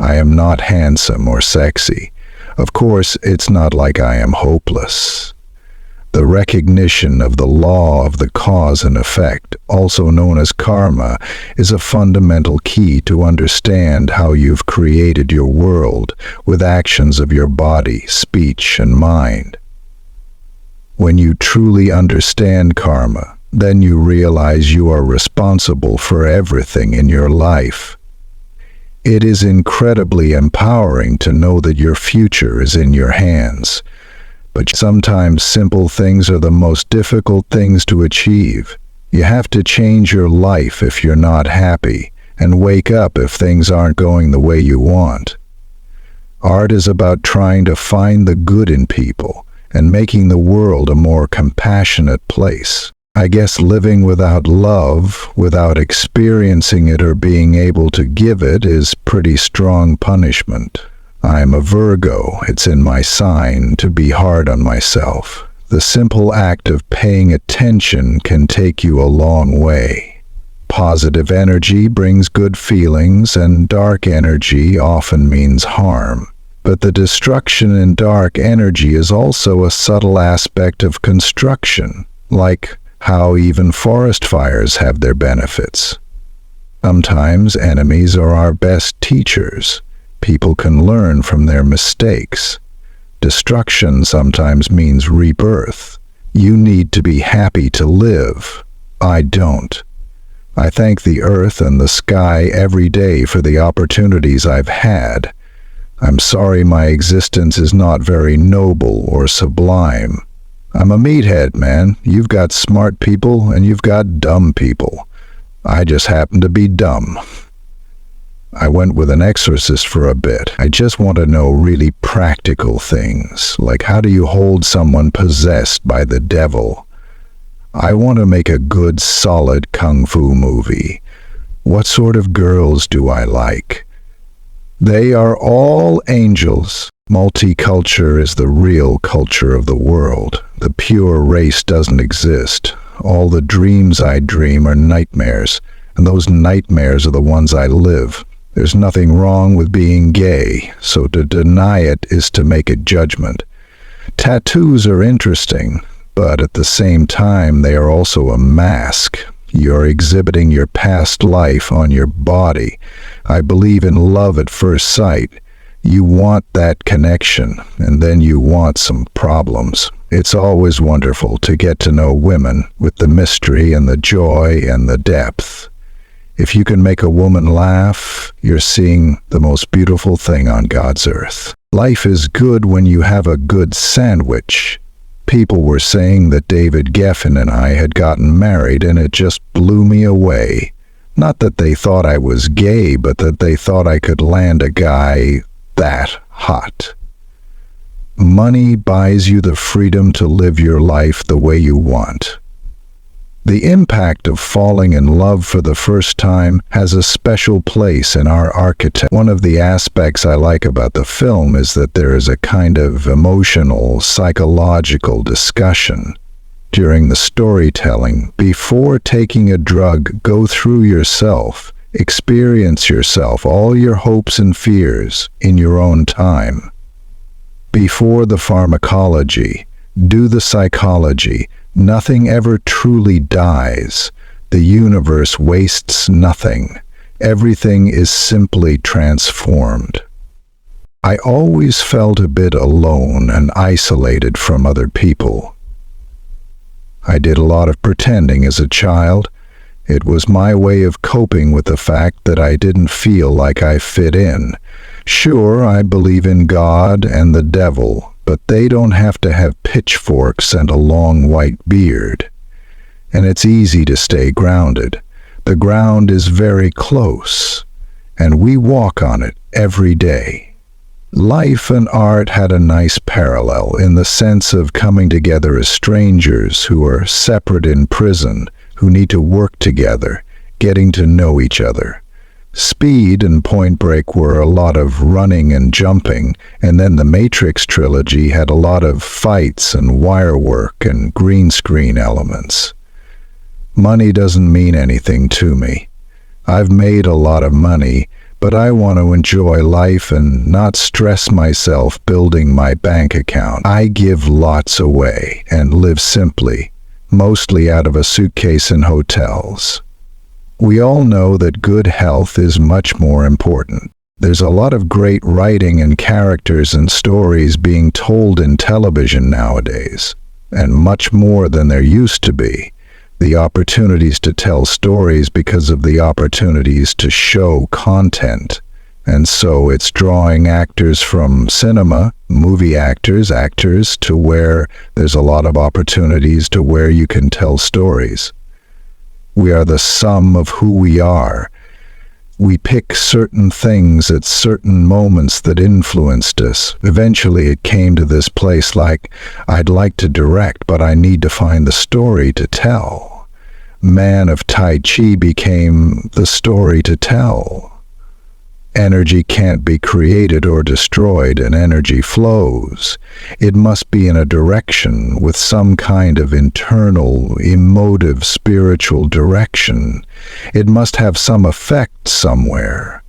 I am not handsome or sexy. Of course, it's not like I am hopeless. The recognition of the law of the cause and effect, also known as karma, is a fundamental key to understand how you've created your world with actions of your body, speech, and mind. When you truly understand karma, then you realize you are responsible for everything in your life. It is incredibly empowering to know that your future is in your hands. But sometimes simple things are the most difficult things to achieve. You have to change your life if you're not happy, and wake up if things aren't going the way you want. Art is about trying to find the good in people and making the world a more compassionate place. I guess living without love, without experiencing it or being able to give it, is pretty strong punishment. I'm a Virgo. It's in my sign to be hard on myself. The simple act of paying attention can take you a long way. Positive energy brings good feelings, and dark energy often means harm. But the destruction in dark energy is also a subtle aspect of construction, like how even forest fires have their benefits. Sometimes enemies are our best teachers. People can learn from their mistakes. Destruction sometimes means rebirth. You need to be happy to live. I don't. I thank the earth and the sky every day for the opportunities I've had. I'm sorry my existence is not very noble or sublime. I'm a meathead, man. You've got smart people and you've got dumb people. I just happen to be dumb. I went with an exorcist for a bit. I just want to know really practical things, like how do you hold someone possessed by the devil? I want to make a good, solid kung fu movie. What sort of girls do I like? They are all angels. Multicultural is the real culture of the world. The pure race doesn't exist. All the dreams I dream are nightmares, and those nightmares are the ones I live. There's nothing wrong with being gay, so to deny it is to make a judgment. Tattoos are interesting, but at the same time they are also a mask. You're exhibiting your past life on your body. I believe in love at first sight. You want that connection, and then you want some problems. It's always wonderful to get to know women with the mystery and the joy and the depth. If you can make a woman laugh, you're seeing the most beautiful thing on God's earth. Life is good when you have a good sandwich. People were saying that David Geffen and I had gotten married, and it just blew me away. Not that they thought I was gay, but that they thought I could land a guy that hot. Money buys you the freedom to live your life the way you want. The impact of falling in love for the first time has a special place in our architecture. One of the aspects I like about the film is that there is a kind of emotional, psychological discussion. During the storytelling, before taking a drug, go through yourself, experience yourself, all your hopes and fears, in your own time. Before the pharmacology, do the psychology. Nothing ever truly dies. The universe wastes nothing. Everything is simply transformed. I always felt a bit alone and isolated from other people. I did a lot of pretending as a child. It was my way of coping with the fact that I didn't feel like I fit in. Sure, I believe in God and the devil, but they don't have to have pitchforks and a long white beard. And it's easy to stay grounded. The ground is very close, and we walk on it every day. Life and art had a nice parallel in the sense of coming together as strangers who are separate in prison, who need to work together, getting to know each other. Speed and Point Break were a lot of running and jumping, and then the Matrix trilogy had a lot of fights and wire work and green screen elements. Money doesn't mean anything to me. I've made a lot of money, but I want to enjoy life and not stress myself building my bank account. I give lots away and live simply, mostly out of a suitcase in hotels. We all know that good health is much more important. There's a lot of great writing and characters and stories being told in television nowadays, and much more than there used to be. The opportunities to tell stories because of the opportunities to show content. And so it's drawing actors from cinema, movie actors, to where there's a lot of opportunities to where you can tell stories. We are the sum of who we are. We pick certain things at certain moments that influenced us. Eventually it came to this place like, I'd like to direct, but I need to find the story to tell. Man of Tai Chi became the story to tell. Energy can't be created or destroyed, and energy flows. It must be in a direction with some kind of internal, emotive, spiritual direction. It must have some effect somewhere.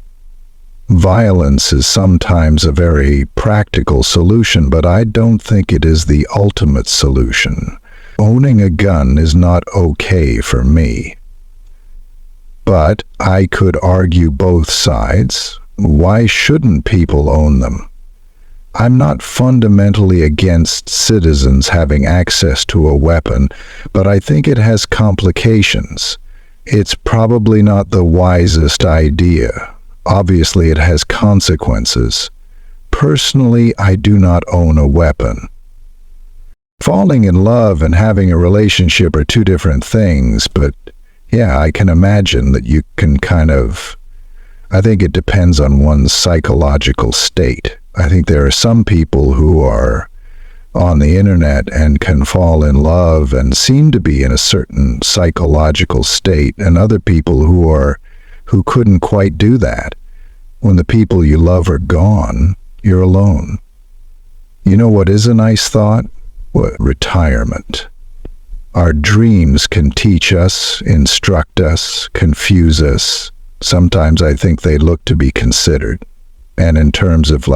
Violence is sometimes a very practical solution, but I don't think it is the ultimate solution. Owning a gun is not okay for me. But I could argue both sides. Why shouldn't people own them? I'm not fundamentally against citizens having access to a weapon, but I think it has complications. It's probably not the wisest idea. Obviously, it has consequences. Personally, I do not own a weapon. Falling in love and having a relationship are two different things, but yeah, I can imagine that you can I think it depends on one's psychological state. I think there are some people who are on the internet and can fall in love and seem to be in a certain psychological state, and other people who couldn't quite do that. When the people you love are gone, you're alone. You know what is a nice thought? What? Retirement. Our dreams can teach us, instruct us, confuse us. Sometimes I think they look to be considered. And in terms of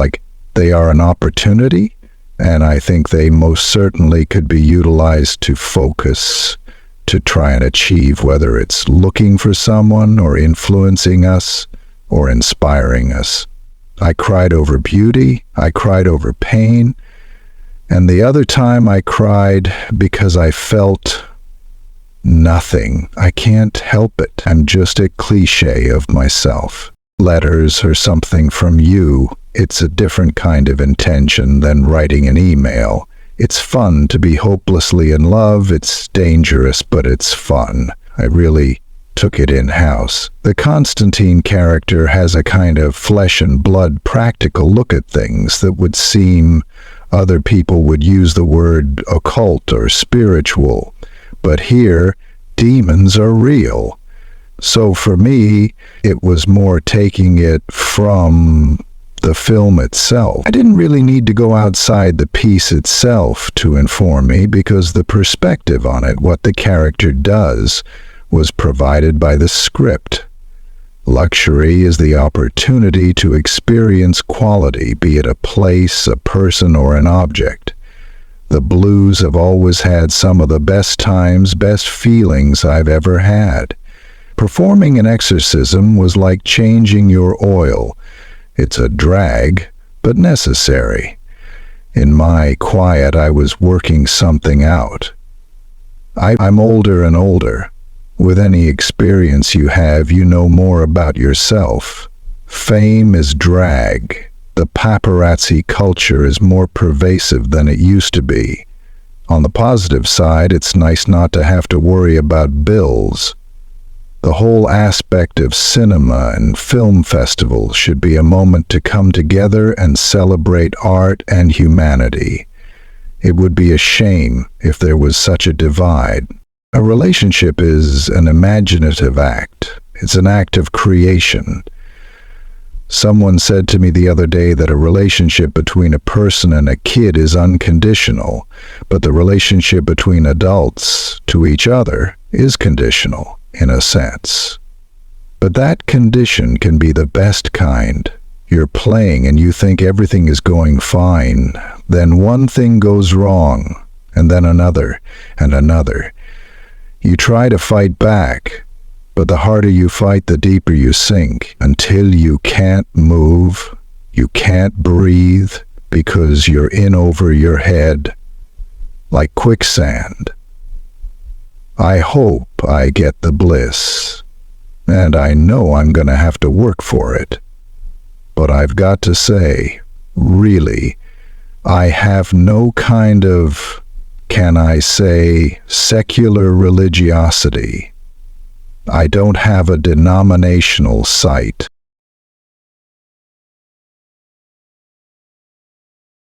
they are an opportunity, and I think they most certainly could be utilized to focus, to try and achieve, whether it's looking for someone or influencing us or inspiring us. I cried over beauty, I cried over pain, and the other time I cried because I felt nothing. I can't help it. I'm just a cliche of myself. Letters or something from you, it's a different kind of intention than writing an email. It's fun to be hopelessly in love. It's dangerous, but it's fun. I really took it in-house. The Constantine character has a kind of flesh and blood practical look at things that would seem other people would use the word occult or spiritual. But here, demons are real. So for me, it was more taking it from the film itself. I didn't really need to go outside the piece itself to inform me, because the perspective on it, what the character does, was provided by the script. Luxury is the opportunity to experience quality, be it a place, a person, or an object. The Blues have always had some of the best times, best feelings I've ever had. Performing an exorcism was like changing your oil. It's a drag, but necessary. In my quiet, I was working something out. I'm older and older. With any experience you have, you know more about yourself. Fame is drag. The paparazzi culture is more pervasive than it used to be. On the positive side, it's nice not to have to worry about bills. The whole aspect of cinema and film festivals should be a moment to come together and celebrate art and humanity. It would be a shame if there was such a divide. A relationship is an imaginative act. It's an act of creation. Someone said to me the other day that a relationship between a person and a kid is unconditional, but the relationship between adults to each other is conditional, in a sense. But that condition can be the best kind. You're playing and you think everything is going fine. Then one thing goes wrong, and then another, and another. You try to fight back, but the harder you fight, the deeper you sink, until you can't move, you can't breathe, because you're in over your head, like quicksand. I hope I get the bliss, and I know I'm gonna have to work for it. But I've got to say, really, I have no kind of, can I say, secular religiosity. I don't have a denominational site.